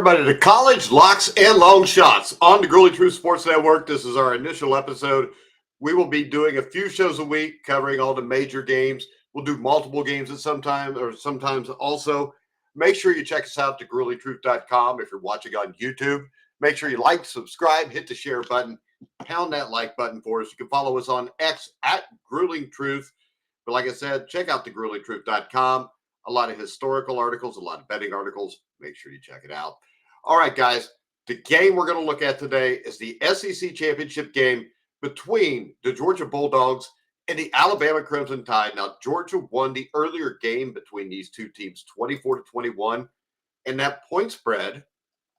everybody to College Locks and Long Shots on the Gruely True Sports Network. This is our initial episode. We will be doing a few shows a week covering all the major games. We'll do multiple games at some time, or sometimes also. Make sure you check us out at gruelytruth.com if you're watching on YouTube. Make sure you like, subscribe, hit the share button, pound that like button for us. You can follow us on X at Grueling Truth. But like I said, check out the gruelytruth.com. A lot of historical articles, a lot of betting articles. Make sure you check it out. All right, guys. The game we're going to look at today is the SEC championship game between the Georgia Bulldogs and the Alabama Crimson Tide. Now, Georgia won the earlier game between these two teams 24-21. And that point spread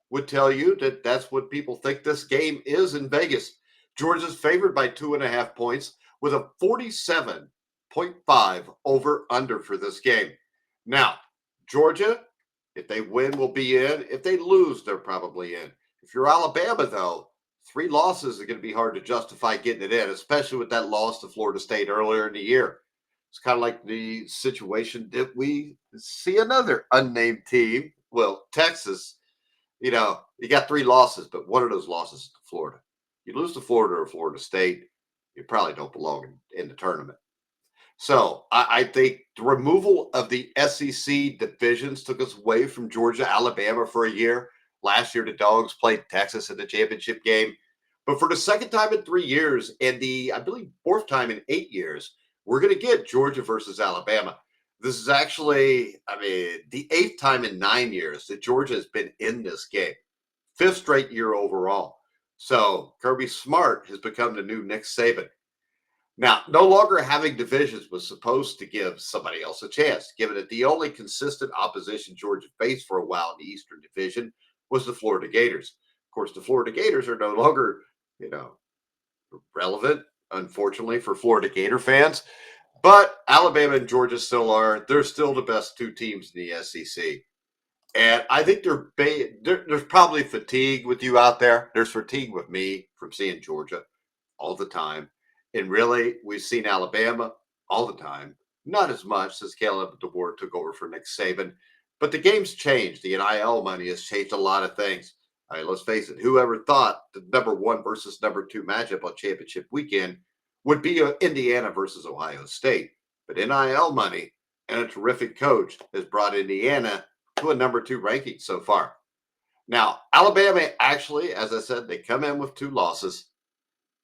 would tell you that that's what people think this game is in Vegas. Georgia's favored by 2.5 points with a 47.5 over-under for this game. Now, Georgia, if they win, will be in. If they lose, they're probably in. If you're Alabama, though, 3 losses are going to be hard to justify getting it in, especially with that loss to Florida State earlier in the year. It's kind of like the situation that we see another unnamed team. Well, Texas, you got 3 losses, but one of those losses is to Florida. You lose to Florida or Florida State, you probably don't belong in the tournament. So I think the removal of the SEC divisions took us away from Georgia, Alabama for a year. Last year, the Dogs played Texas in the championship game. But for the second time in 3 years and I believe, 4th time in 8 years, we're going to get Georgia versus Alabama. This is actually, the 8th time in 9 years that Georgia has been in this game. 5th straight year overall. So Kirby Smart has become the new Nick Saban. Now, no longer having divisions was supposed to give somebody else a chance, given that the only consistent opposition Georgia faced for a while in the Eastern Division was the Florida Gators. Of course, the Florida Gators are no longer, relevant, unfortunately, for Florida Gator fans. But Alabama and Georgia still are. They're still the best 2 teams in the SEC. And I think there's probably fatigue with you out there. There's fatigue with me from seeing Georgia all the time. And really, we've seen Alabama all the time. Not as much since Caleb DeBoer took over for Nick Saban. But the game's changed. The NIL money has changed a lot of things. All right, let's face it. Whoever thought the number 1 versus number 2 matchup on championship weekend would be Indiana versus Ohio State? But NIL money and a terrific coach has brought Indiana to a number 2 ranking so far. Now, Alabama actually, as I said, they come in with 2 losses.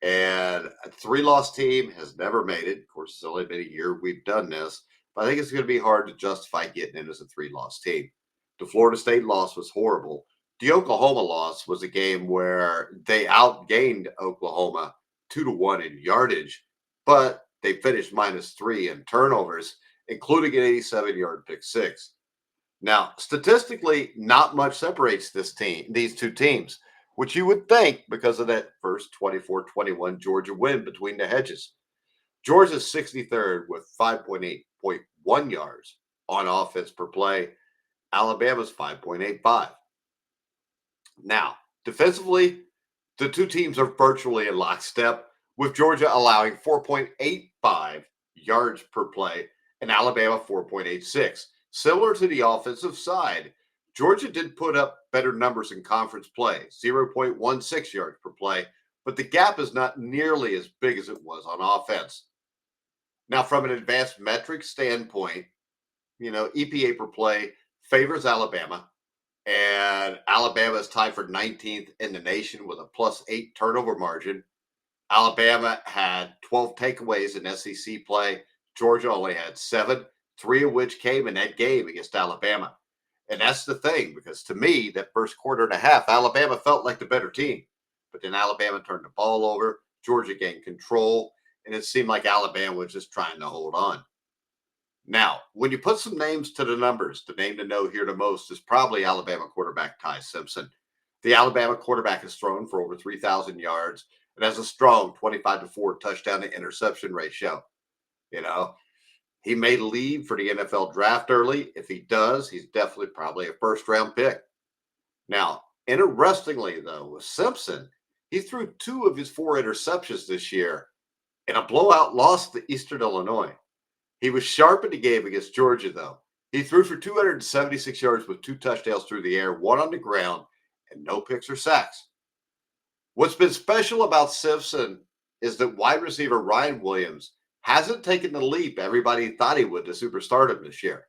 And a 3-loss team has never made it. Of course, it's only been a year we've done this. But I think it's going to be hard to justify getting in as a 3-loss team. The Florida State loss was horrible. The Oklahoma loss was a game where they outgained Oklahoma 2-1 in yardage, but they finished -3 in turnovers, including an 87-yard pick six. Now, statistically, not much separates these 2 teams, which you would think because of that first 24-21 Georgia win between the hedges. Georgia's 63rd with 5.8.1 yards on offense per play. Alabama's 5.85. Now, defensively, the 2 teams are virtually in lockstep, with Georgia allowing 4.85 yards per play and Alabama 4.86. Similar to the offensive side, Georgia did put up better numbers in conference play, 0.16 yards per play, but the gap is not nearly as big as it was on offense. Now, from an advanced metrics standpoint, EPA per play favors Alabama, and Alabama is tied for 19th in the nation with a +8 turnover margin. Alabama had 12 takeaways in SEC play. Georgia only had 7, 3 of which came in that game against Alabama. And that's the thing, because to me, that first quarter and a half, Alabama felt like the better team. But then Alabama turned the ball over, Georgia gained control, and it seemed like Alabama was just trying to hold on. Now, when you put some names to the numbers, the name to know here the most is probably Alabama quarterback Ty Simpson. The Alabama quarterback has thrown for over 3,000 yards and has a strong 25-4 touchdown to interception ratio. He may leave for the NFL draft early. If he does, he's definitely probably a first-round pick. Now, interestingly, though, with Simpson, he threw 2 of his 4 interceptions this year in a blowout loss to Eastern Illinois. He was sharp in the game against Georgia, though. He threw for 276 yards with 2 touchdowns through the air, 1 on the ground, and no picks or sacks. What's been special about Simpson is that wide receiver Ryan Williams hasn't taken the leap everybody thought he would to superstardom this year.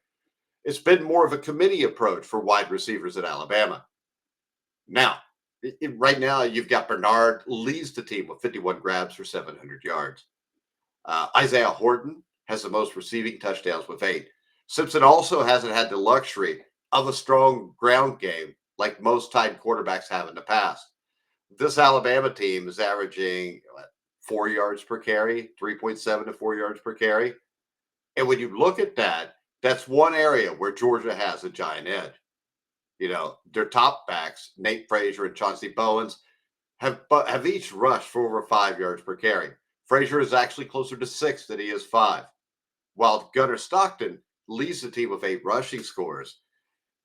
It's been more of a committee approach for wide receivers at Alabama. Now, right now, you've got Bernard leads the team with 51 grabs for 700 yards. Isaiah Horton has the most receiving touchdowns with 8. Simpson also hasn't had the luxury of a strong ground game like most tight quarterbacks have in the past. This Alabama team is averaging 4 yards per carry, 3.7 to 4 yards per carry. And when you look at that, that's one area where Georgia has a giant edge. Their top backs, Nate Frazier and Chauncey Bowens, have each rushed for over 5 yards per carry. Frazier is actually closer to 6 than he is 5, while Gunnar Stockton leads the team with 8 rushing scores.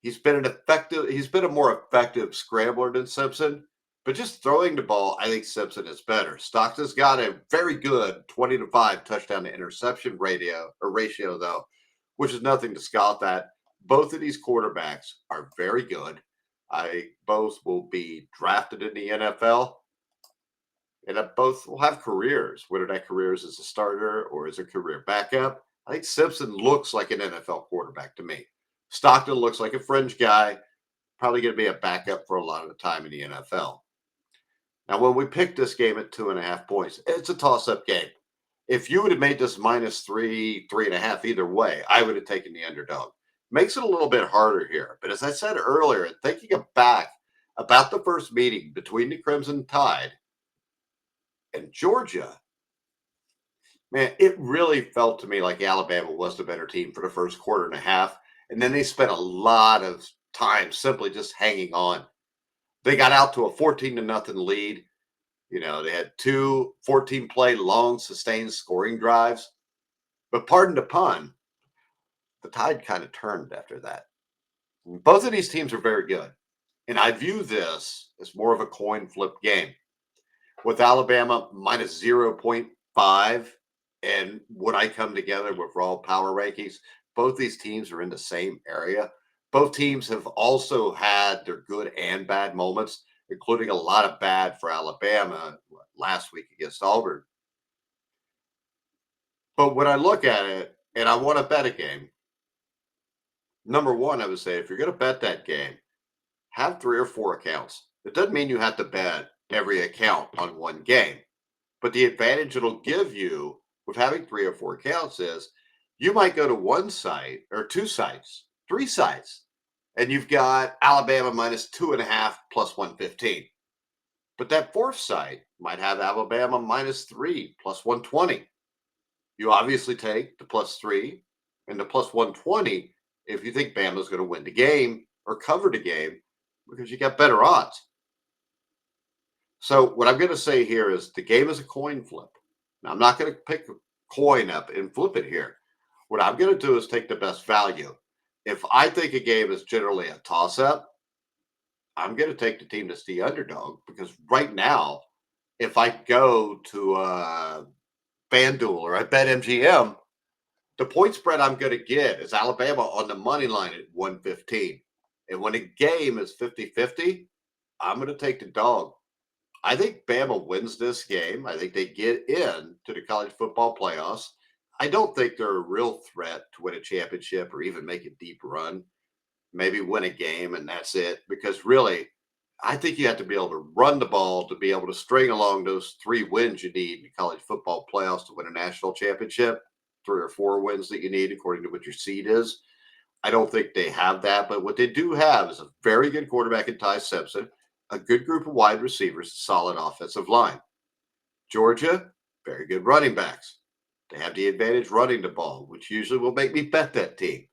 He's been a more effective scrambler than Simpson, but just throwing the ball, I think Simpson is better. Stockton's got a very good 20-5 touchdown to interception ratio though, which is nothing to scoff at. Both of these quarterbacks are very good. Both will be drafted in the NFL, and both will have careers, whether that career is as a starter or as a career backup. I think Simpson looks like an NFL quarterback to me. Stockton looks like a fringe guy, probably going to be a backup for a lot of the time in the NFL. Now, when we picked this game at 2.5 points, it's a toss-up game. If you would have made this -3, 3.5 either way, I would have taken the underdog. Makes it a little bit harder here. But as I said earlier, thinking back about the first meeting between the Crimson Tide and Georgia, man, it really felt to me like Alabama was the better team for the first quarter and a half. And then they spent a lot of time simply just hanging on. They got out to a 14-0 lead. They had two 14-play long sustained scoring drives. But pardon the pun, the tide kind of turned after that. Both of these teams are very good. And I view this as more of a coin flip game. With Alabama minus 0.5 and when I come together with raw power rankings, both these teams are in the same area. Both teams have also had their good and bad moments, including a lot of bad for Alabama last week against Auburn. But when I look at it and I want to bet a game, number one, I would say if you're going to bet that game, have 3 or 4 accounts. It doesn't mean you have to bet every account on one game. But the advantage it'll give you with having 3 or 4 accounts is you might go to one site or 2 sites, 3 sites, and you've got Alabama minus 2.5 plus 115. But that 4th site might have Alabama minus 3 plus 120. You obviously take the plus 3 and the plus 120 if you think Bama's going to win the game or cover the game because you got better odds. So what I'm going to say here is the game is a coin flip. Now, I'm not going to pick a coin up and flip it here. What I'm going to do is take the best value. If I think a game is generally a toss-up, I'm going to take the team that's the underdog because right now, if I go to FanDuel or I bet MGM, the point spread I'm going to get is Alabama on the money line at 115. And when a game is 50-50, I'm going to take the dog. I think Bama wins this game. I think they get in to the college football playoffs. I don't think they're a real threat to win a championship or even make a deep run. Maybe win a game and that's it. Because really, I think you have to be able to run the ball to be able to string along those 3 wins you need in the college football playoffs to win a national championship. 3 or 4 wins that you need according to what your seed is. I don't think they have that, but what they do have is a very good quarterback in Ty Simpson, a good group of wide receivers, a solid offensive line. Georgia, very good running backs. They have the advantage running the ball, which usually will make me bet that team.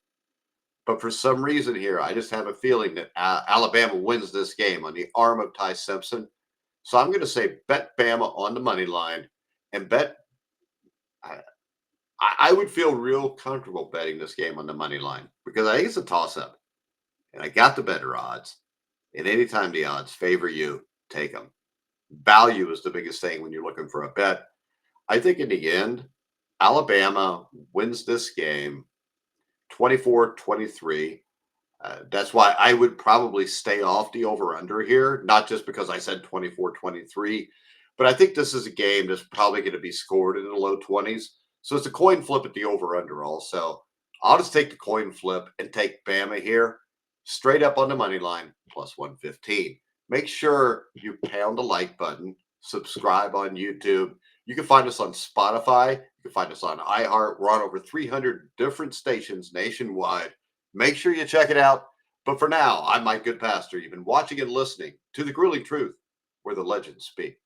But for some reason here, I just have a feeling that Alabama wins this game on the arm of Ty Simpson. So I'm going to say bet Bama on the money line and bet. I would feel real comfortable betting this game on the money line because I think it's a toss-up. And I got the better odds. And anytime the odds favor you, take them. Value is the biggest thing when you're looking for a bet. I think in the end, Alabama wins this game 24-23. That's why I would probably stay off the over under here, not just because I said 24-23, but I think this is a game that's probably going to be scored in the low 20s. So it's a coin flip at the over under also. I'll just take the coin flip and take Bama here straight up on the money line plus 115. Make sure you pound the like button, subscribe on YouTube. You can find us on Spotify. You can find us on iHeart. We're on over 300 different stations nationwide. Make sure you check it out. But for now, I'm Mike Goodpastor. You've been watching and listening to The Grueling Truth, where the legends speak.